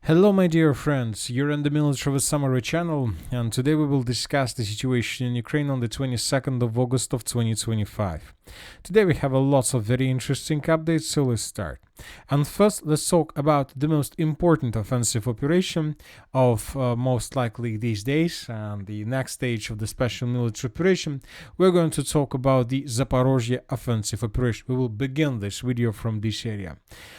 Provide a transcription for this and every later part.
Hello my dear friends, you're in the Military Summary channel, and today we will discuss the situation in Ukraine on the 22nd of August of 2025. Today we have a lots of very interesting updates, so let's start. And first let's talk about the most important offensive operation of most likely these days, and the next stage of the special military operation. We're going to talk about the Zaporozhye offensive operation. We will begin this video from this area.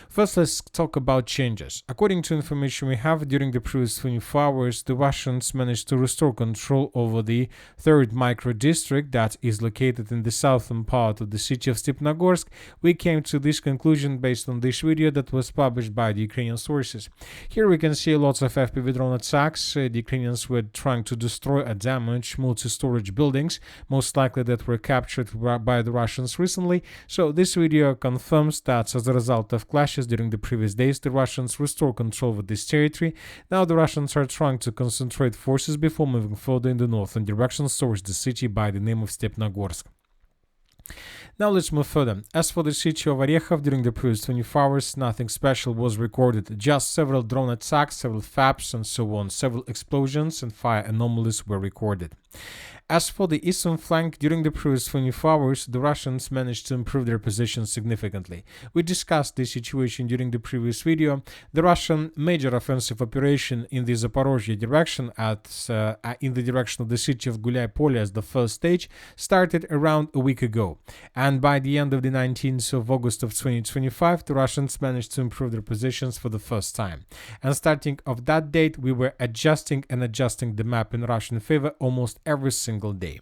First, let's talk about changes. According to information we have, during the previous 24 hours, the Russians managed to restore control over the third micro district that is located in the southern part of the city of Stepnogorsk. We came to this conclusion based on this video that was published by the Ukrainian sources. Here we can see lots of FPV drone attacks. The Ukrainians were trying to destroy or damage multi-storage buildings, most likely that were captured by the Russians recently. So this video confirms that as a result of clashes during the previous days, the Russians restore control over this territory. Now the Russians are trying to concentrate forces before moving further in the northern direction towards the city by the name of Stepnogorsk. Now let's move further. As for the city of Orekhov, during the previous 24 hours, nothing special was recorded. Just several drone attacks, several FAPs and so on. Several explosions and fire anomalies were recorded. As for the eastern flank, during the previous 24 hours, the Russians managed to improve their position significantly. We discussed this situation during the previous video. The Russian major offensive operation in the Zaporozhye direction, in the direction of the city of Gulyai-Polye as the first stage, started around a week ago. And by the end of the 19th of August of 2025, the Russians managed to improve their positions for the first time. And starting of that date, we were adjusting the map in Russian favor almost every single day.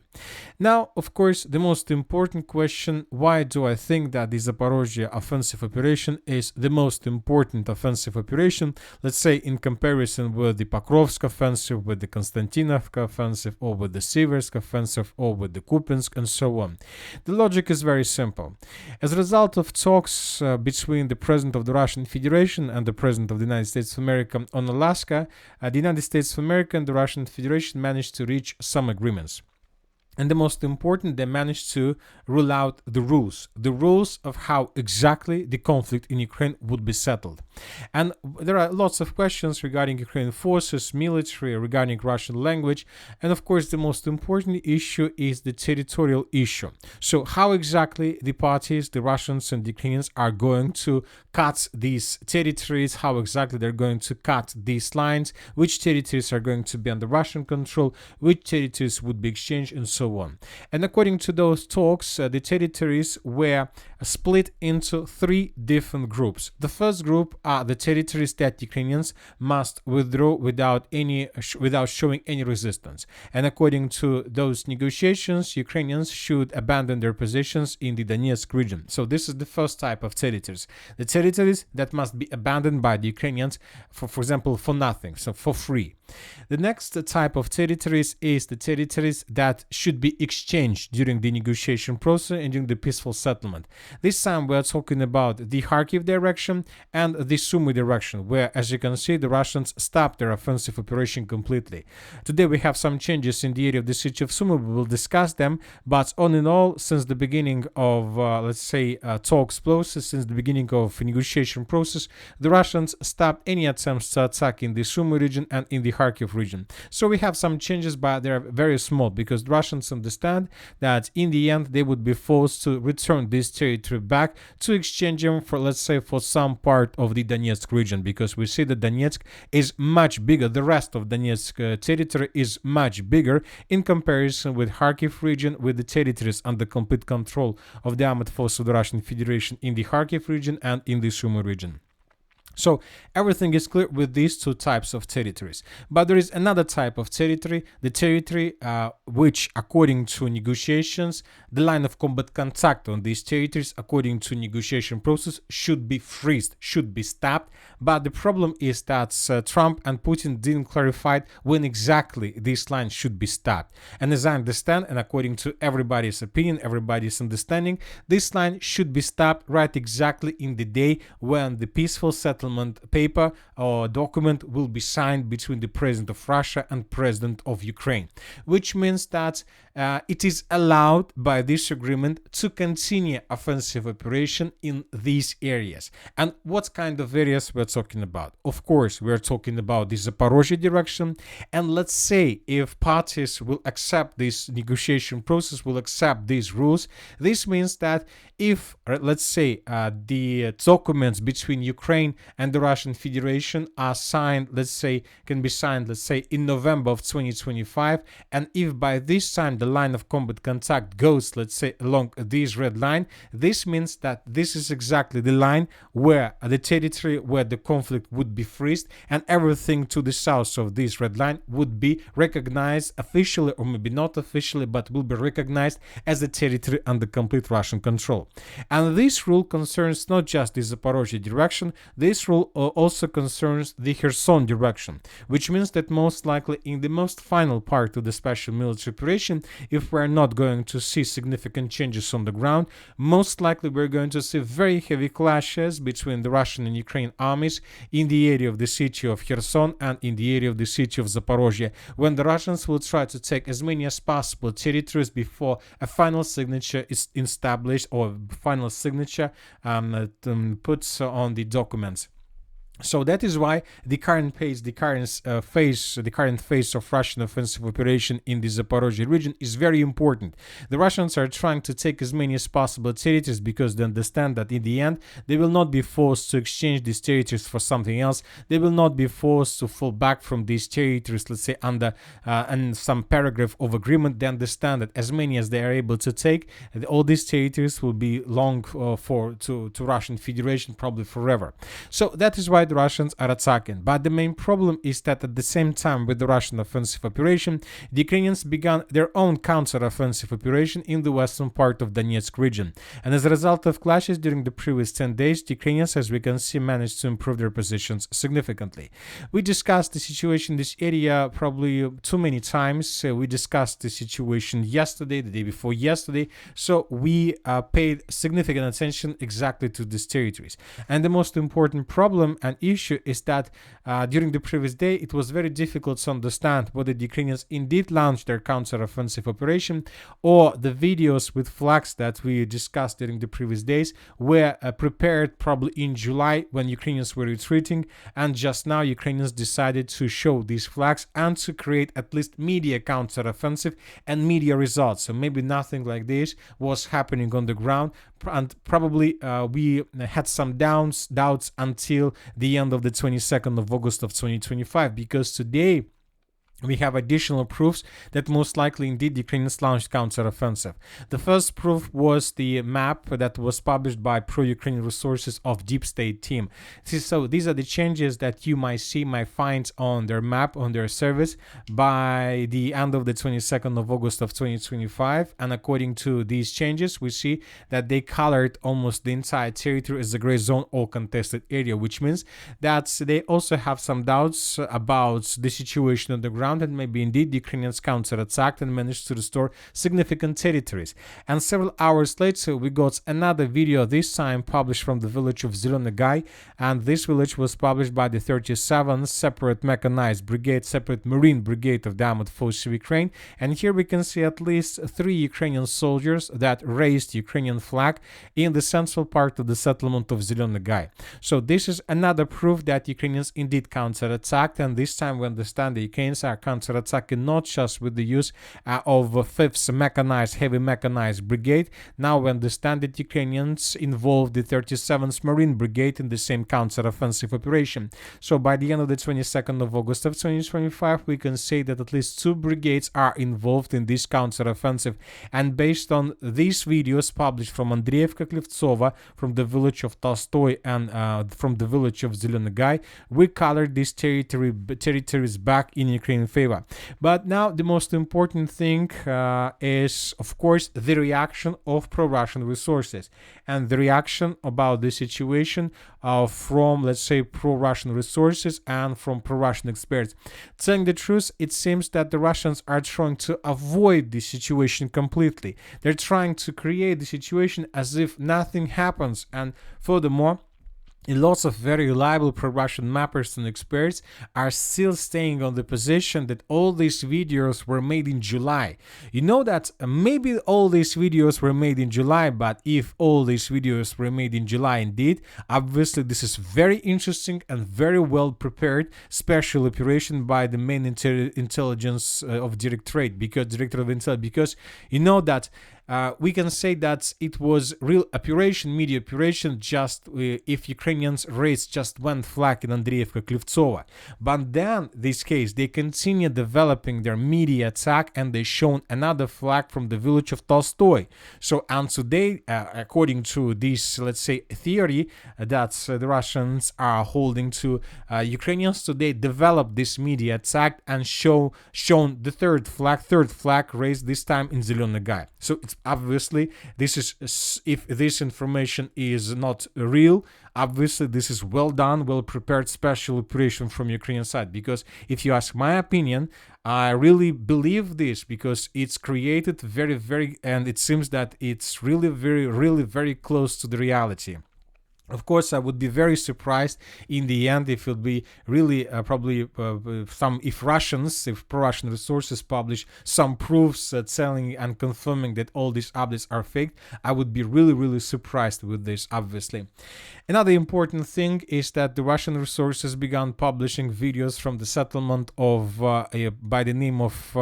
Now, of course, the most important question, why do I think that the Zaporozhye offensive operation is the most important offensive operation, let's say in comparison with the Pokrovsk offensive, with the Konstantinovka offensive, or with the Siversk offensive, or with the Kupinsk, and so on? The logic is very simple. As a result of talks between the President of the Russian Federation and the President of the United States of America on Alaska, the United States of America and the Russian Federation managed to reach some agreements. And the most important, they managed to rule out the rules of how exactly the conflict in Ukraine would be settled. And there are lots of questions regarding Ukrainian forces, military, regarding Russian language. And of course, the most important issue is the territorial issue. So how exactly the parties, the Russians and the Ukrainians, are going to cut these territories, how exactly they're going to cut these lines, which territories are going to be under Russian control, which territories would be exchanged, and so on. And according to those talks, the territories were split into three different groups. The first group are the territories that Ukrainians must withdraw without showing any resistance. And according to those negotiations, Ukrainians should abandon their positions in the Donetsk region. So this is the first type of territories. The territories that must be abandoned by the Ukrainians, for example, for nothing, so for free. The next type of territories is the territories that should be exchanged during the negotiation process and during the peaceful settlement. This time we are talking about the Kharkiv direction and the Sumy direction, where, as you can see, the Russians stopped their offensive operation completely. Today we have some changes in the area of the city of Sumy. We will discuss them, but all in all, since the beginning of, talks process, since the beginning of negotiation process, the Russians stopped any attempts to attack in the Sumy region and in the Kharkiv region. So we have some changes, but they are very small, because the Russians understand that in the end they would be forced to return this territory back to exchange them for, let's say, for some part of the Donetsk region, because we see that Donetsk is much bigger. The rest of Donetsk territory is much bigger in comparison with Kharkiv region, with the territories under complete control of the armed force of the Russian Federation in the Kharkiv region and in the Sumy region. So everything is clear with these two types of territories. But there is another type of territory, the territory which, according to negotiations, the line of combat contact on these territories, according to negotiation process, should be freezed, should be stopped. But the problem is that Trump and Putin didn't clarify when exactly this line should be stopped. And as I understand, and according to everybody's opinion, everybody's understanding, this line should be stopped right exactly in the day when the peaceful settlement settlement paper or document will be signed between the President of Russia and President of Ukraine, which means that it is allowed by this agreement to continue offensive operation in these areas. And what kind of areas we're talking about? Of course, we're talking about the Zaporozhye direction. And let's say if parties will accept this negotiation process, will accept these rules, this means that if, let's say, the documents between Ukraine and the Russian Federation are signed, can be signed, in November of 2025, and if by this time the line of combat contact goes, along this red line, this means that this is exactly the line where the territory where the conflict would be freezed, and everything to the south of this red line would be recognized officially, or maybe not officially, but will be recognized as a territory under complete Russian control. And this rule concerns not just the Zaporozhye direction, this rule also concerns the Kherson direction, which means that most likely in the most final part of the special military operation, if we're not going to see significant changes on the ground, most likely we're going to see very heavy clashes between the Russian and Ukrainian armies in the area of the city of Kherson and in the area of the city of Zaporozhye, when the Russians will try to take as many as possible territories before a final signature is established, or final signature puts on the documents. So that is why the current phase of Russian offensive operation in the Zaporozhye region is very important. The Russians are trying to take as many as possible territories because they understand that in the end they will not be forced to exchange these territories for something else. They will not be forced to fall back from these territories, under and some paragraph of agreement. They understand that as many as they are able to take, all these territories will belong to Russian Federation probably forever. So that is why the Russians are attacking. But the main problem is that at the same time with the Russian offensive operation, the Ukrainians began their own counter-offensive operation in the western part of Donetsk region. And as a result of clashes during the previous 10 days, the Ukrainians, as we can see, managed to improve their positions significantly. We discussed the situation in this area probably too many times. We discussed the situation yesterday, the day before yesterday. So we paid significant attention exactly to these territories. And the most important problem and issue is that during the previous day it was very difficult to understand whether the Ukrainians indeed launched their counter-offensive operation, or the videos with flags that we discussed during the previous days were prepared probably in July when Ukrainians were retreating, and just now Ukrainians decided to show these flags and to create at least media counter-offensive and media results. So maybe nothing like this was happening on the ground, and probably we had some doubts until the end of the 22nd of August of 2025, because today we have additional proofs that most likely indeed the Ukrainians launched counteroffensive. The first proof was the map that was published by pro-Ukrainian resources of Deep State team. So these are the changes that you might find on their map, on their service by the end of the 22nd of August of 2025. And according to these changes, we see that they colored almost the entire territory as a gray zone or contested area, which means that they also have some doubts about the situation on the ground, and maybe indeed the Ukrainians counterattacked and managed to restore significant territories. And several hours later, we got another video, this time published from the village of Zelený Gai, and this village was published by the 37th Separate Mechanized Brigade, Separate Marine Brigade of the Armored Forces of Ukraine. And here we can see at least 3 Ukrainian soldiers that raised Ukrainian flag in the central part of the settlement of Zelený Gai. So this is another proof that Ukrainians indeed counterattacked, and this time we understand the Ukrainians are counterattacking not just with the use of 5th Heavy Mechanized Brigade. Now we understand that Ukrainians involved the 37th Marine Brigade in the same counter-offensive operation. So by the end of the 22nd of August of 2025, we can say that at least 2 brigades are involved in this counter-offensive. And based on these videos published from Andreevka Klevtsova, from the village of Tolstoy, and from the village of Zelený Gai, we colored these territories back in Ukrainian favor. But now the most important thing is, of course, the reaction of pro-Russian resources and the reaction about the situation from, let's say, pro-Russian resources and from pro-Russian experts. Telling the truth, it seems that the Russians are trying to avoid the situation completely. They're trying to create the situation as if nothing happens, and furthermore, lots of very reliable pro-Russian mappers and experts are still staying on the position that all these videos were made in July. You know that maybe all these videos were made in July, but if all these videos were made in July indeed, obviously this is very interesting and very well prepared special operation by the main intelligence of Directorate, because you know that we can say that it was real operation, media operation, just if Ukrainians raised just one flag in Andreevka, Klivtsova. But then, this case, they continue developing their media attack and they shown another flag from the village of Tolstoy. So, and today, according to this, let's say, theory that the Russians are holding to, Ukrainians today developed this media attack and shown the third flag raised this time in Zelený Gai. So, it's obviously, this is, if this information is not real, obviously this is well done, well prepared special operation from Ukrainian side. Because if you ask my opinion, I really believe this, because it's created very, and it seems that it's really very close to the reality. Of course, I would be very surprised in the end if it would be really if pro-Russian resources publish some proofs telling and confirming that all these updates are fake. I would be really surprised with this, obviously. Another important thing is that the Russian resources began publishing videos from the settlement of, by the name of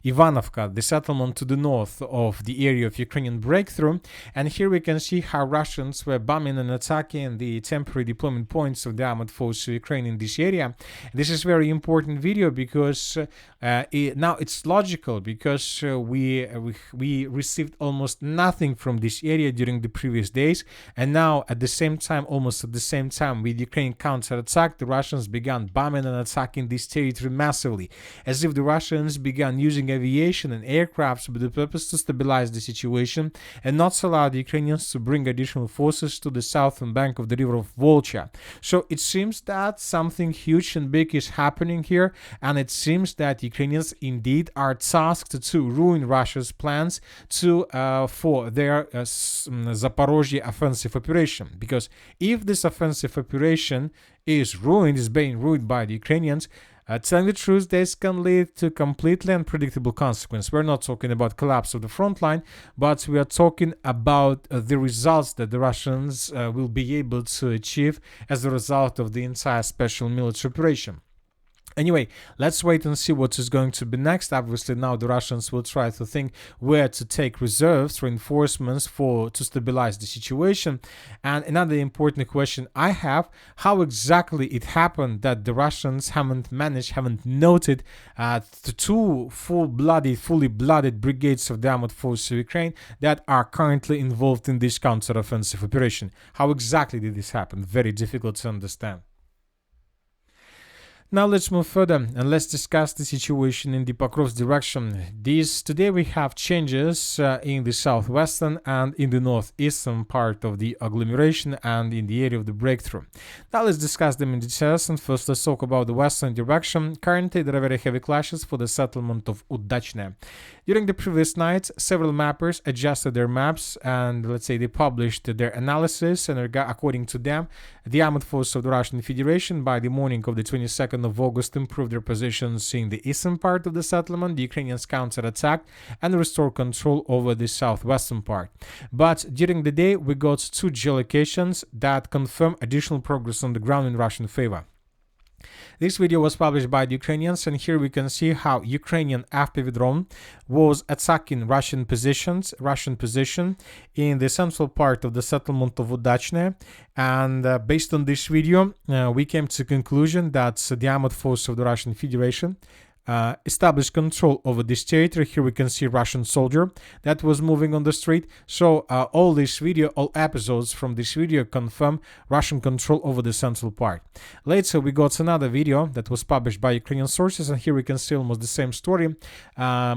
Ivanovka, the settlement to the north of the area of Ukrainian breakthrough. And here we can see how Russians were bombing and attacking the temporary deployment points of the armed forces of Ukraine in this area. This is very important video because now it's logical, because we received almost nothing from this area during the previous days, and now at the same time, almost at the same time, with Ukraine counterattack, the Russians began bombing and attacking this territory massively, as if the Russians began using aviation and aircrafts with the purpose to stabilize the situation and not allow the Ukrainians to bring additional forces to the southern bank of the river of Volcha. So it seems that something huge and big is happening here, and it seems that Ukrainians indeed are tasked to ruin Russia's plans to for their Zaporozhye offensive operation. Because if this offensive operation is being ruined by the Ukrainians, telling the truth, this can lead to completely unpredictable consequences. We're not talking about collapse of the front line, but we are talking about the results that the Russians will be able to achieve as a result of the entire special military operation. Anyway, let's wait and see what is going to be next. Obviously, now the Russians will try to think where to take reserves, reinforcements to stabilize the situation. And another important question I have, how exactly it happened that the Russians haven't noted the two fully blooded brigades of the armed forces of Ukraine that are currently involved in this counteroffensive operation. How exactly did this happen? Very difficult to understand. Now let's move further and let's discuss the situation in the Pokrovsk direction. Today we have changes in the southwestern and in the northeastern part of the agglomeration and in the area of the breakthrough. Now let's discuss them in details, and first let's talk about the western direction. Currently there are very heavy clashes for the settlement of Udachne. During the previous night, several mappers adjusted their maps and, let's say, they published their analysis, and according to them, the armed forces of the Russian Federation by the morning of the 22nd of August improved their positions in the eastern part of the settlement. The Ukrainians counterattacked and restored control over the southwestern part. But during the day, we got two geolocations that confirm additional progress on the ground in Russian favor. This video was published by the Ukrainians, and here we can see how Ukrainian FPV drone was attacking Russian position in the central part of the settlement of Udachne. And based on this video, we came to the conclusion that the armed forces of the Russian Federation established control over this territory. Here we can see Russian soldier that was moving on the street. So all episodes from this video confirm Russian control over the central part. Later we got another video that was published by Ukrainian sources, and here we can see almost the same story. A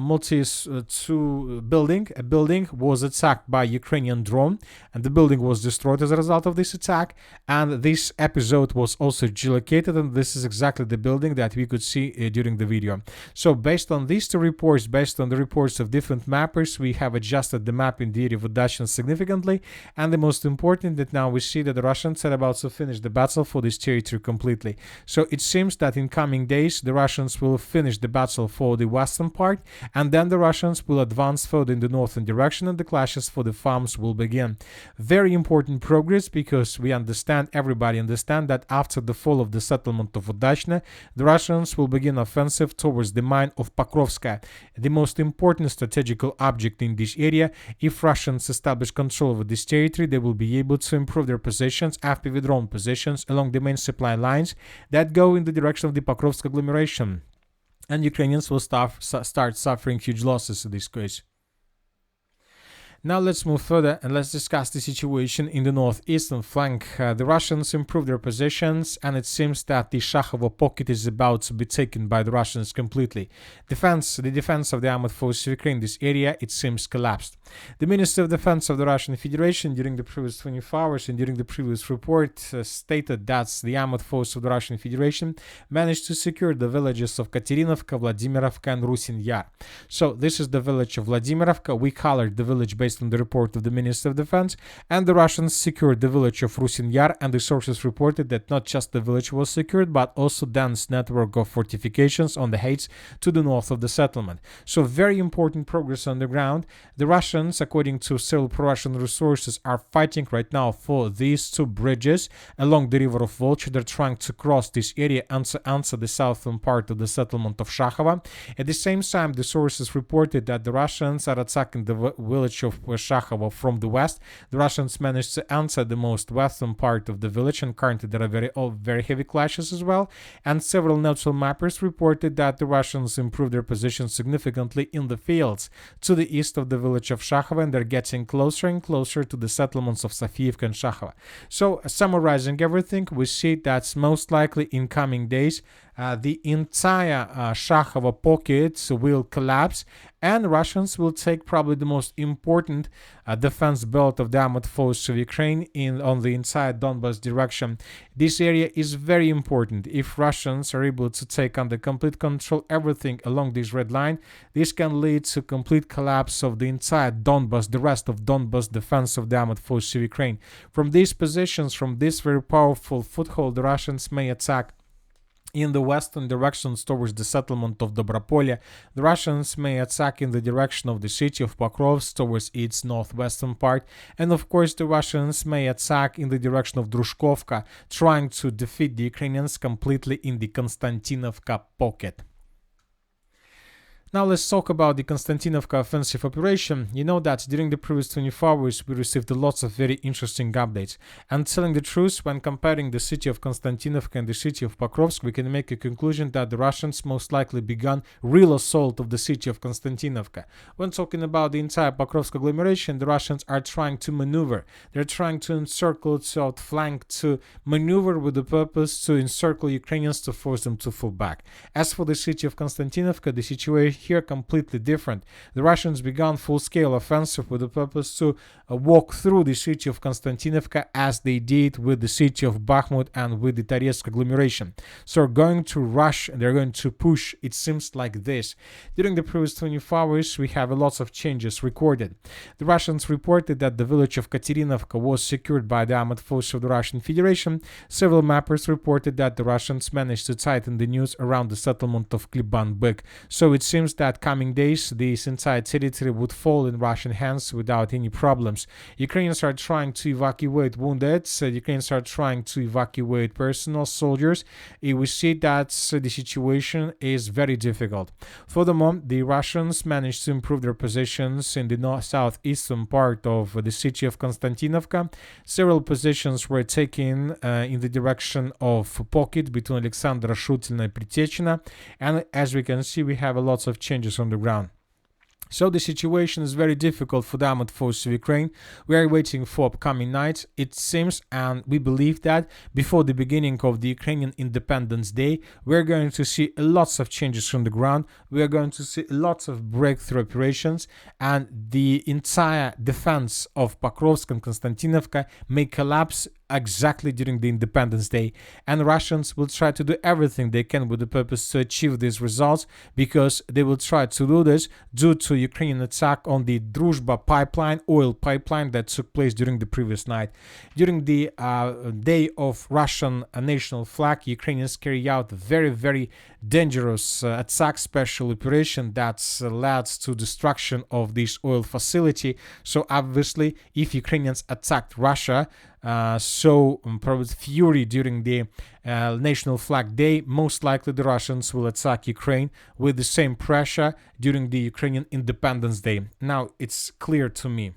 building was attacked by Ukrainian drone, and the building was destroyed as a result of this attack. And this episode was also geolocated, and this is exactly the building that we could see during the video. area. So based on these two reports, based on the reports of different mappers, we have adjusted the map in the area of Vodachne significantly. And the most important that now we see that the Russians are about to finish the battle for this territory completely. So it seems that in coming days, the Russians will finish the battle for the western part, and then the Russians will advance further in the northern direction, and the clashes for the farms will begin. Very important progress, because we understand, everybody understand, that after the fall of the settlement of Vodachne, the Russians will begin offensive towards the mine of Pokrovskaya, the most important strategical object in this area. If Russians establish control over this territory, they will be able to improve their positions, FPV drone positions, along the main supply lines that go in the direction of the Pokrovsk agglomeration. And Ukrainians will start suffering huge losses in this case. Now let's move further and let's discuss the situation in the northeastern flank. The Russians improved their positions, and it seems that the Shakhovo pocket is about to be taken by the Russians completely. The defense of the armored forces of Ukraine in this area, it seems, collapsed. The Minister of Defense of the Russian Federation during the previous 24 hours and during the previous report stated that the armored force of the Russian Federation managed to secure the villages of Katerinovka, Vladimirovka and Rusin Yar. So this is the village of Vladimirovka. We colored the village based on the report of the Minister of Defense, and the Russians secured the village of Rusin Yar, and the sources reported that not just the village was secured, but also dense network of fortifications on the heights to the north of the settlement. So very important progress on the ground. The Russians, according to several pro-Russian resources, are fighting right now for these two bridges along the river of Volch. They're trying to cross this area and to answer the southern part of the settlement of Shakhovo. At the same time, the sources reported that the Russians are attacking the village of Shakhovo from the west. The Russians managed to answer the most western part of the village, and currently there are very heavy clashes as well. And several neutral mappers reported that the Russians improved their position significantly in the fields to the east of the village of Shakhovo, and they're getting closer and closer to the settlements of Sofiivka and Shakhovo. So summarizing everything, we see that most likely in coming days the entire Shakhovo pocket will collapse, and Russians will take probably the most important defense belt of the armored forces of Ukraine on the entire Donbas direction. This area is very important. If Russians are able to take under complete control everything along this red line, this can lead to complete collapse of the entire Donbas, the rest of Donbas defense of the armored forces of Ukraine. From these positions, from this very powerful foothold, the Russians may attack in the western directions towards the settlement of Dobropolye. The Russians may attack in the direction of the city of Pokrovsk towards its northwestern part, and of course the Russians may attack in the direction of Drushkovka, trying to defeat the Ukrainians completely in the Konstantinovka pocket. Now let's talk about the Konstantinovka offensive operation. You know that during the previous 24 hours we received lots of very interesting updates. And telling the truth, when comparing the city of Konstantinovka and the city of Pokrovsk, we can make a conclusion that the Russians most likely began real assault of the city of Konstantinovka. When talking about the entire Pokrovsk agglomeration, the Russians are trying to maneuver. They're trying to encircle, to outflank, to maneuver with the purpose to encircle Ukrainians to force them to fall back. As for the city of Konstantinovka, the situation here completely different. The Russians began full-scale offensive with the purpose to walk through the city of Konstantinovka as they did with the city of Bakhmut and with the Toretsk agglomeration. So they're going to rush, they're going to push, it seems like this. During the previous 24 hours, we have lots of changes recorded. The Russians reported that the village of Katerinovka was secured by the armored forces of the Russian Federation. Several mappers reported that the Russians managed to tighten the news around the settlement of Kliban-Bek. So it seems that coming days, this entire territory would fall in Russian hands without any problems. Ukrainians are trying to evacuate wounded, Ukrainians are trying to evacuate personnel, soldiers. We see that the situation is very difficult. Furthermore, the Russians managed to improve their positions in the southeastern part of the city of Konstantinovka. Several positions were taken in the direction of pocket between Alexandra Shutina and Pritechina, and as we can see, we have lots of changes on the ground. So the situation is very difficult for the armored forces of Ukraine. We are waiting for upcoming nights. It seems, and we believe that before the beginning of the Ukrainian Independence Day, we're going to see lots of changes on the ground. We are going to see lots of breakthrough operations, and the entire defense of Pokrovsk and Konstantinovka may collapse exactly during the Independence Day, and Russians will try to do everything they can with the purpose to achieve these results, because they will try to do this due to Ukrainian attack on the Druzhba pipeline, oil pipeline, that took place during the previous night. During the day of Russian national flag, Ukrainians carry out very, very dangerous attack, special operation that led to destruction of this oil facility. So obviously, if Ukrainians attacked Russia, probably fury during the National Flag Day, most likely the Russians will attack Ukraine with the same pressure during the Ukrainian Independence Day. Now it's clear to me.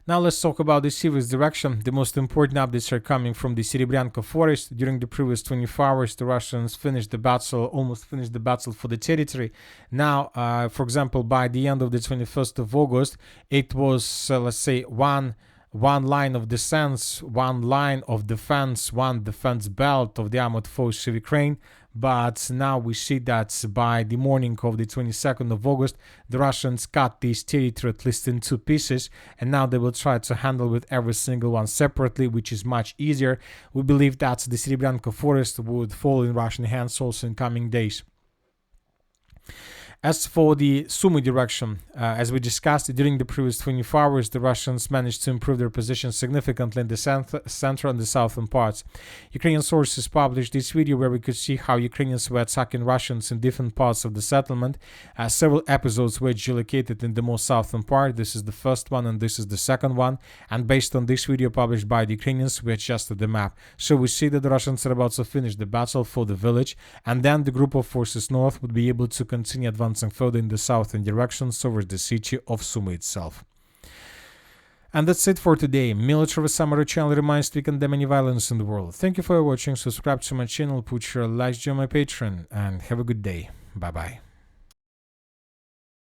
Now let's talk about the series direction. The most important updates are coming from the Cibbranka forest. During the previous 24 hours, the Russians almost finished the battle for the territory. Now, for example, by the end of the 21st of August, it was, let's say, one line of defense, one line of defense, one defense belt of the armored forces of Ukraine. But now we see that by the morning of the 22nd of August, the Russians cut this territory at least in 2 pieces, and now they will try to handle with every single one separately, which is much easier. We believe that the Cibbranka forest would fall in Russian hands also in coming days. As for the Sumy direction, as we discussed during the previous 24 hours, the Russians managed to improve their position significantly in the central and the southern parts. Ukrainian sources published this video where we could see how Ukrainians were attacking Russians in different parts of the settlement. Several episodes were geolocated in the most southern part. This is the first one and this is the second one. And based on this video published by the Ukrainians, we adjusted the map. So we see that the Russians are about to finish the battle for the village, and then the group of forces north would be able to continue advancing further in the southern direction towards the city of Sumy itself. And that's it for today. Military Summary channel reminds we condemn any violence in the world. Thank you for watching. Subscribe to my channel, put your likes on my Patreon, and have a good day. Bye bye.